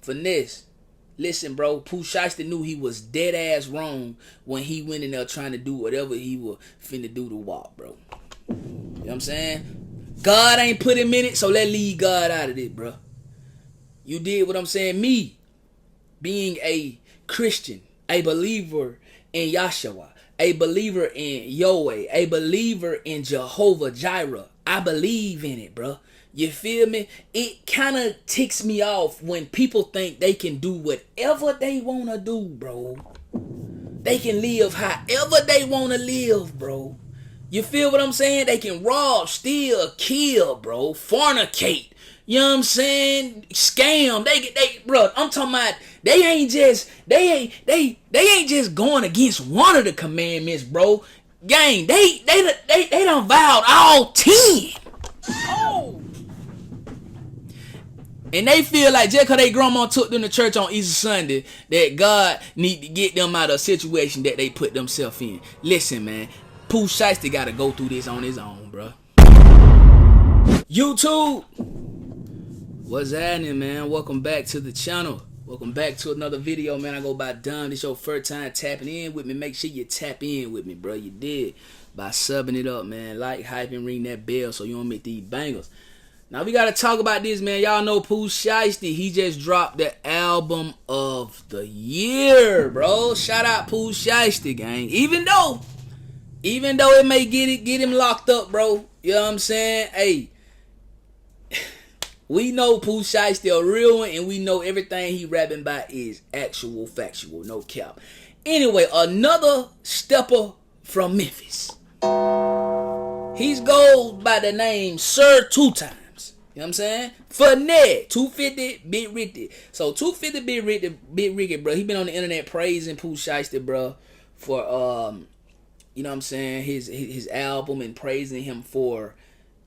Finesse. Listen, bro, Pooh Shiesty knew he was dead ass wrong when he went in there trying to do whatever he was finna do to walk, bro. You know what I'm saying? God ain't put him in it, so let's leave God out of it, bro. You did what I'm saying? Me, being a Christian, a believer in Yahshua, a believer in Yahweh, a believer in Jehovah Jireh, I believe in it, bro. You feel me? It kind of ticks me off when people think they can do whatever they want to do, bro. They can live however they want to live, bro. You feel what I'm saying? They can rob, steal, kill, bro. Fornicate. You know what I'm saying? Scam. Bro, I'm talking about they ain't just going against one of the commandments, bro. Gang, they done vowed all 10. Oh. And they feel like just because they grandma took them to church on Easter Sunday, that God need to get them out of a situation that they put themselves in. Listen, man, Pooh Shiesty got to go through this on his own, bro. YouTube, what's happening, man? Welcome back to the channel. Welcome back to another video, man. I go by Dom. This your first time tapping in with me. Make sure you tap in with me, bro. You did by subbing it up, man. Like, hype, and ring that bell so you don't make these bangers. Now we gotta talk about this, man. Y'all know Pooh Shiesty. He just dropped the album of the year, bro. Shout out Pooh Shiesty, gang. Even though it may get him locked up, bro. You know what I'm saying? Hey, we know Pooh Shiesty a real one, and we know everything he rapping about is actual, factual, no cap. Anyway, another stepper from Memphis. He's goes by the name Sir 2 Times. You know what I'm saying? FINESSE 250 Big Ricky. So 250 Big Ricky, bro. He been on the internet praising Pooh Shiesty, bro, for you know what I'm saying, his album, and praising him for,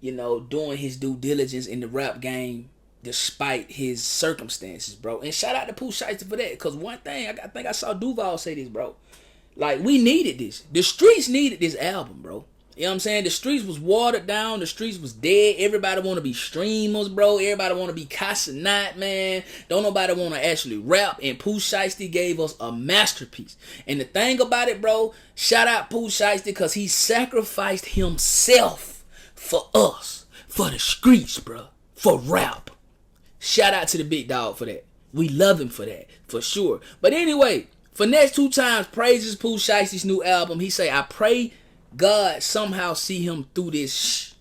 you know, doing his due diligence in the rap game despite his circumstances, bro. And shout out to Pooh Shiesty for that. Cause one thing I think I saw Duval say this, bro. Like, we needed this. The streets needed this album, bro. You know what I'm saying? The streets was watered down. The streets was dead. Everybody want to be streamers, bro. Everybody want to be Casanat, man. Don't nobody want to actually rap. And Pooh Shiesty gave us a masterpiece. And the thing about it, bro, shout out Pooh Shiesty because he sacrificed himself for us. For the streets, bro. For rap. Shout out to the big dog for that. We love him for that. For sure. But anyway, FINESSE 2 Times praises Pooh Shiesty's new album. He say, I pray God somehow see him through this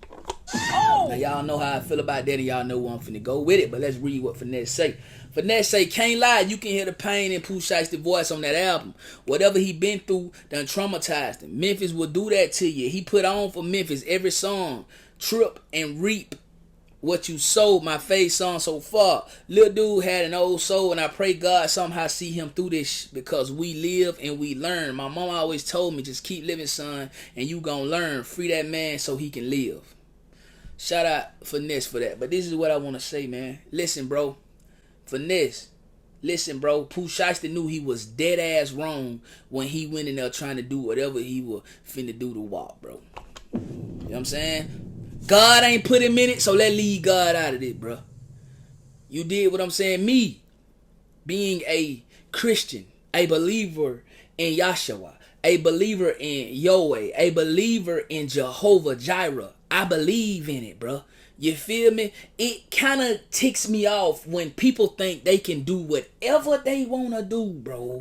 Now y'all know how I feel about that, and y'all know where I'm finna go with it. But let's read what FINESSE say. FINESSE say, can't lie, you can hear the pain in Pooh Shiesty's voice on that album. Whatever he been through done traumatized him. Memphis will do that to you. He put on for Memphis every song. Trip and reap what you sold, my face song so far. Lil dude had an old soul, and I pray God somehow see him through this, because we live and we learn. My mama always told me, just keep living, son, and you gonna learn. Free that man so he can live. Shout out FINESSE for that. But this is what I want to say, man. Listen, bro. FINESSE. Listen, bro. Pooh Shiesty knew he was dead ass wrong when he went in there trying to do whatever he was finna do to walk, bro. You know what I'm saying? God ain't put him in it, so let's leave God out of it, bro. You did what I'm saying? Me, being a Christian, a believer in Yahshua, a believer in Yahweh, a believer in Jehovah Jireh, I believe in it, bro. You feel me? It kind of ticks me off when people think they can do whatever they want to do, bro.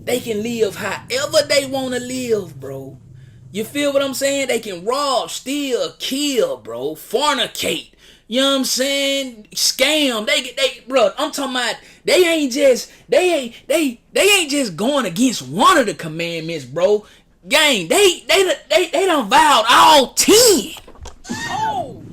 They can live however they want to live, bro. You feel what I'm saying? They can rob, steal, kill, bro. Fornicate. You know what I'm saying? Scam. Bro, I'm talking about they ain't just going against one of the commandments, bro. Gang, they done vowed all 10. Oh.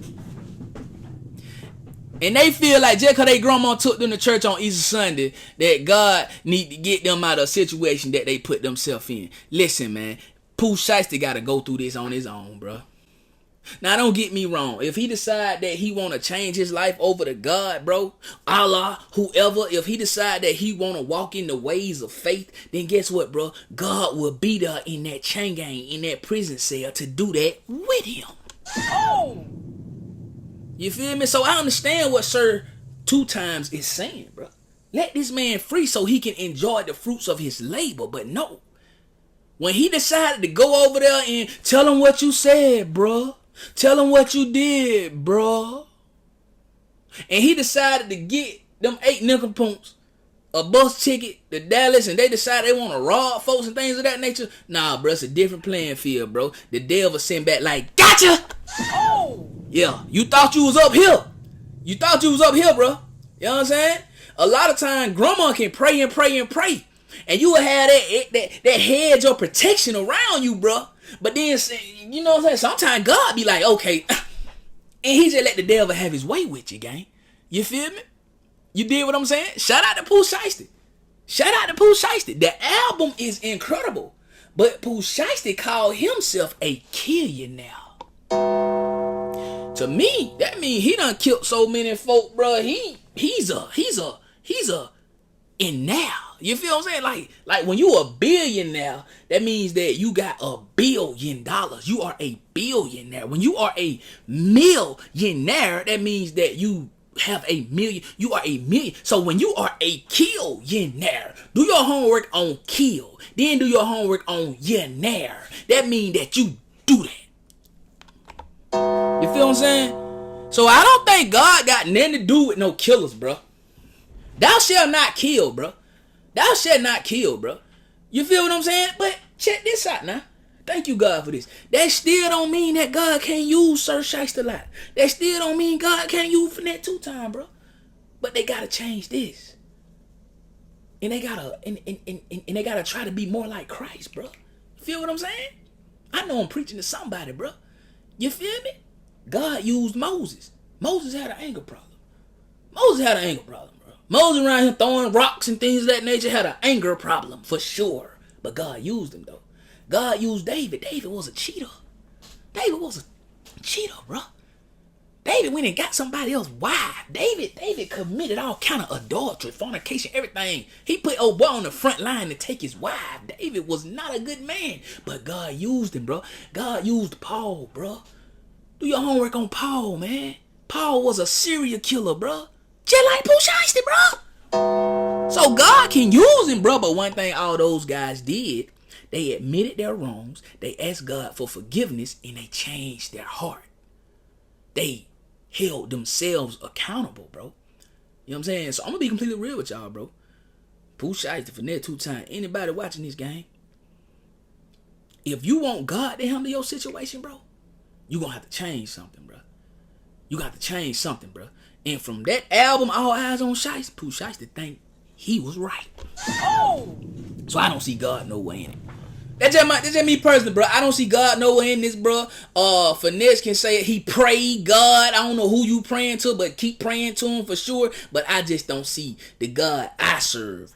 And they feel like just because they grandma took them to church on Easter Sunday, that God need to get them out of a situation that they put themselves in. Listen, man. Pooh Shiesty got to go through this on his own, bro. Now, don't get me wrong. If he decide that he want to change his life over to God, bro, Allah, whoever, if he decide that he want to walk in the ways of faith, then guess what, bro? God will be there in that chain gang, in that prison cell to do that with him. Oh! You feel me? So I understand what Sir 2 Times is saying, bro. Let this man free so he can enjoy the fruits of his labor. But no. When he decided to go over there and tell him what you said, bruh. Tell him what you did, bruh. And he decided to get them 8 nickel pumps, a bus ticket to Dallas, and they decided they want to rob folks and things of that nature. Nah, bro, it's a different playing field, bro. The devil sent back like, gotcha! Oh! Yeah, you thought you was up here. You thought you was up here, bro. You know what I'm saying? A lot of times, grandma can pray and pray and pray. And you will have that hedge of protection around you, bro. But then, you know what I'm saying? Sometimes God be like, okay. And he just let the devil have his way with you, gang. You feel me? You did what I'm saying? Shout out to Pooh Shiesty. Shout out to Pooh Shiesty. The album is incredible. But Pooh Shiesty called himself a killionaire. To me, that means he done killed so many folk, bro. He's a in now. You feel what I'm saying? Like when you a billionaire, that means that you got $1 billion. You are a billionaire. When you are a millionaire, that means that you have a million. You are a million. So when you are a killionaire, do your homework on kill. Then do your homework on yenaire. That means that you do that. You feel what I'm saying? So I don't think God got nothing to do with no killers, bro. Thou shalt not kill, bro. Thou shalt not kill, bro. You feel what I'm saying? But check this out now. Thank you, God, for this. That still don't mean that God can't use Sir Shiesty a lot. That still don't mean God can't use FINESSE2TYMES, bro. But they gotta change this. And they gotta and they gotta try to be more like Christ, bro. You feel what I'm saying? I know I'm preaching to somebody, bro. You feel me? God used Moses. Moses had an anger problem. Moses had an anger problem, bro. Moses around here throwing rocks and things of that nature had an anger problem for sure. But God used him though. God used David. David was a cheater. David was a cheater, bro. David went and got somebody else's wife. David committed all kind of adultery, fornication, everything. He put old boy on the front line to take his wife. David was not a good man. But God used him, bro. God used Paul, bro. Do your homework on Paul, man. Paul was a serial killer, bro. Just like Pooh Shiesty, bro. So God can use him, bro. But one thing all those guys did, they admitted their wrongs. They asked God for forgiveness and they changed their heart. They held themselves accountable, bro. You know what I'm saying? So I'm going to be completely real with y'all, bro. Pooh Shiesty, FINESSE2TYMES. Anybody watching this game, if you want God to handle your situation, bro, you're going to have to change something, bro. You got to change something, bro. And from that album, All Eyes on Shiesty, Pooh Shiesty think he was right. Oh! So I don't see God nowhere in it. That's just me personally, bro. I don't see God nowhere in this, bro. Finesse can say it. He prayed God. I don't know who you praying to, but keep praying to him for sure. But I just don't see the God I serve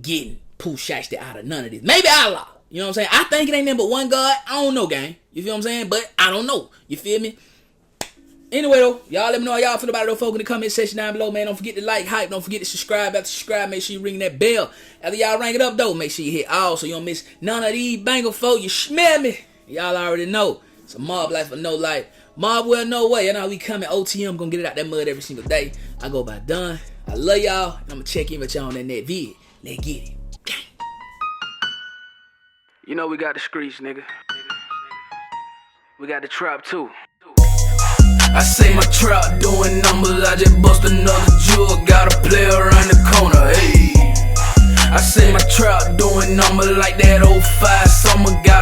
getting Pooh Shiesty out of none of this. Maybe Allah. You know what I'm saying? I think it ain't nothing but one God. I don't know, gang. You feel what I'm saying? But I don't know. You feel me? Anyway, though, y'all let me know how y'all feel about it, though, folks, in the comment section down below, man. Don't forget to like, hype. Don't forget to subscribe. After subscribe, make sure you ring that bell. After y'all ring it up, though, make sure you hit all so you don't miss none of these banger, folks. You smell me. Y'all already know. It's a mob life or no life. Mob well, no way. You know we coming OTM. Gonna get it out that mud every single day. I go by done. I love y'all. I'm gonna check in with y'all on that net vid. Let's get it. Gang. You know we got the streets, nigga. We got the trap, too. I say my trap doing numbers, I just bust another jewel, got a player around the corner, hey. I say my trap doing numbers like that 05 summer, got